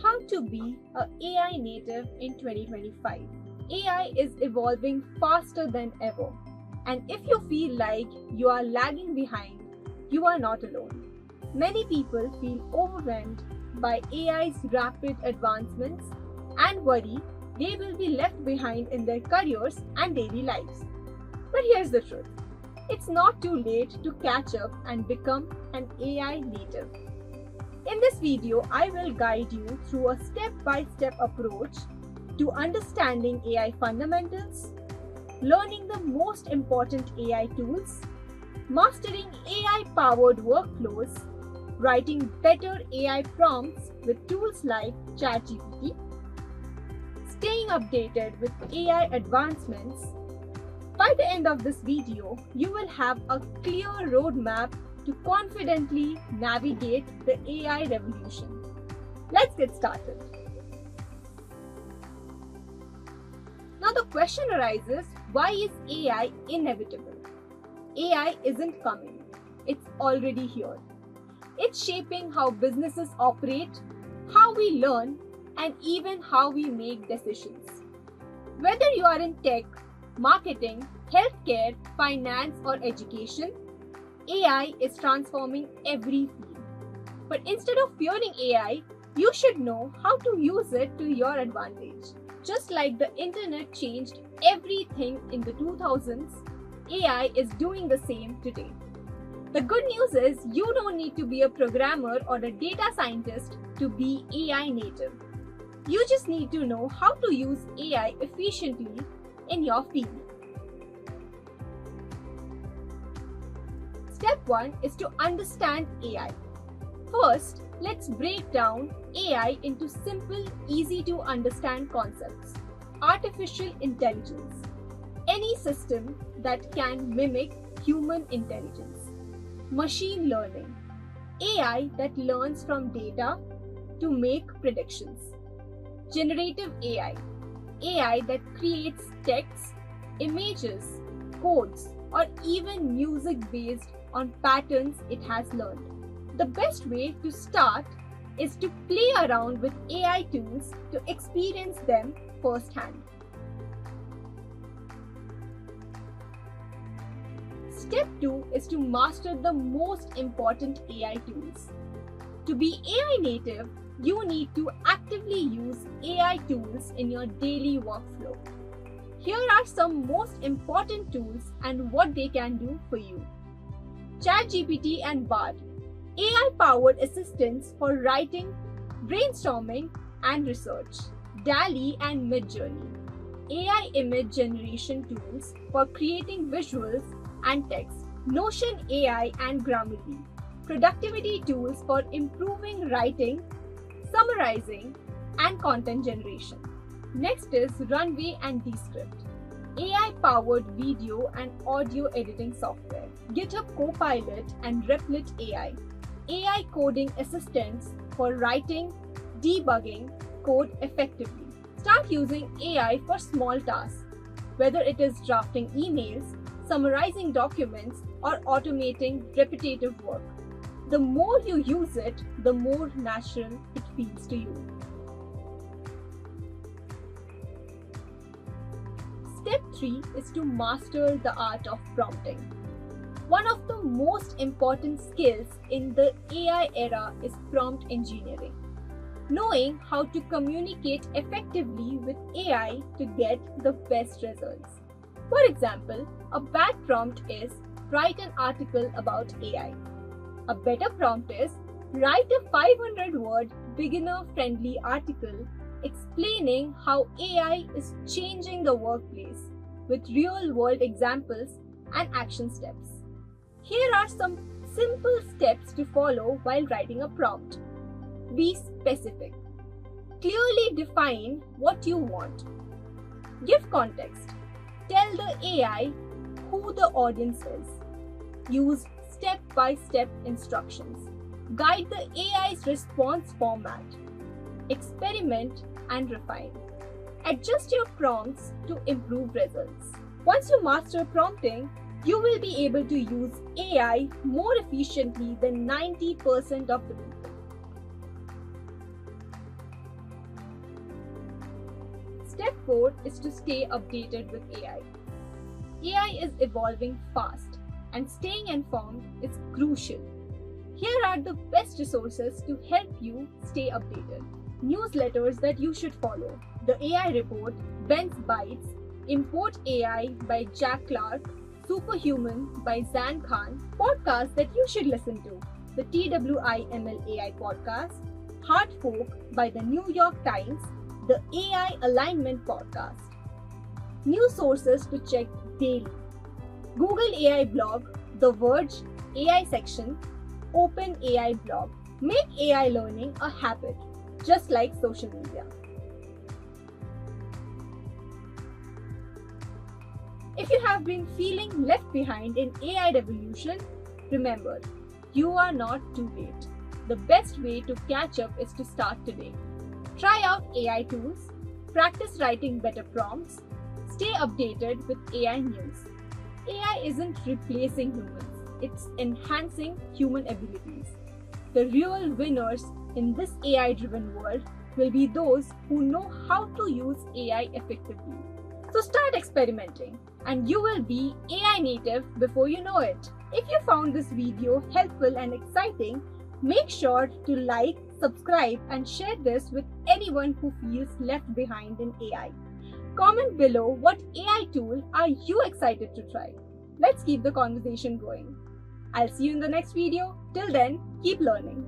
How to be a AI native in 2025. AI is evolving faster than ever, and if you feel like you are lagging behind, you are not alone. Many people feel overwhelmed by AI's rapid advancements and worry they will be left behind in their careers and daily lives. But here's the truth. It's not too late to catch up and become an AI native. In this video, I will guide you through a step-by-step approach to understanding AI fundamentals, learning the most important AI tools, mastering AI-powered workflows, writing better AI prompts with tools like ChatGPT, staying updated with AI advancements. By the end of this video, you will have a clear roadmap to confidently navigate the AI revolution. Let's get started. Now the question arises, why is AI inevitable? AI isn't coming. It's already here. It's shaping how businesses operate, how we learn, and even how we make decisions. Whether you are in tech, marketing, healthcare, finance, or education, AI is transforming every field. But instead of fearing AI, you should know how to use it to your advantage. Just like the internet changed everything in the 2000s, AI is doing the same today. The good news is you don't need to be a programmer or a data scientist to be AI native. You just need to know how to use AI efficiently in your field. Step 1 is to understand AI. First, let's break down AI into simple, easy to understand concepts. Artificial intelligence. Any system that can mimic human intelligence. Machine learning. AI that learns from data to make predictions. Generative AI. AI that creates text, images, codes, or even music based on patterns it has learned. The best way to start is to play around with AI tools to experience them firsthand. Step 2 is to master the most important AI tools. To be AI native, you need to actively use AI tools in your daily workflow. Here are some most important tools and what they can do for you. ChatGPT and Bard, AI-powered assistants for writing, brainstorming, and research. DALL-E and Midjourney, AI image generation tools for creating visuals and text. Notion AI and Grammarly, productivity tools for improving writing, summarizing, and content generation. Next is Runway and Descript, AI-powered video and audio editing software. GitHub Copilot and Replit AI, AI coding assistants for writing, debugging code effectively. Start using AI for small tasks, whether it is drafting emails, summarizing documents, or automating repetitive work. The more you use it, the more natural it feels to you. Step 3 is to master the art of prompting. One of the most important skills in the AI era is prompt engineering. Knowing how to communicate effectively with AI to get the best results. For example, a bad prompt is write an article about AI. A better prompt is write a 500-word beginner-friendly article explaining how AI is changing the workplace with real-world examples and action steps. Here are some simple steps to follow while writing a prompt. Be specific. Clearly define what you want. Give context. Tell the AI who the audience is. Use step-by-step instructions. Guide the AI's response format. Experiment and refine. Adjust your prompts to improve results. Once you master prompting, you will be able to use AI more efficiently than 90% of the people. 4 is to stay updated with AI. AI is evolving fast, and staying informed is crucial. Here are the best resources to help you stay updated. Newsletters that you should follow: The AI Report, Ben's Bytes, Import AI by Jack Clark, Superhuman by Zan Khan, podcasts that you should listen to: the TWIML AI podcast, Hard Fork by the New York Times, the AI Alignment podcast. News sources to check daily: Google AI blog, The Verge AI section, Open AI blog. Make AI learning a habit, just like social media. If you have been feeling left behind in AI revolution, remember, you are not too late. The best way to catch up is to start today. Try out AI tools, practice writing better prompts, stay updated with AI news. AI isn't replacing humans, it's enhancing human abilities. The real winners in this AI-driven world will be those who know how to use AI effectively. So start experimenting, and you will be AI native before you know it. If you found this video helpful and exciting, make sure to like, subscribe, and share this with anyone who feels left behind in AI. Comment below what AI tool are you excited to try. Let's keep the conversation going. I'll see you in the next video. Till then, keep learning.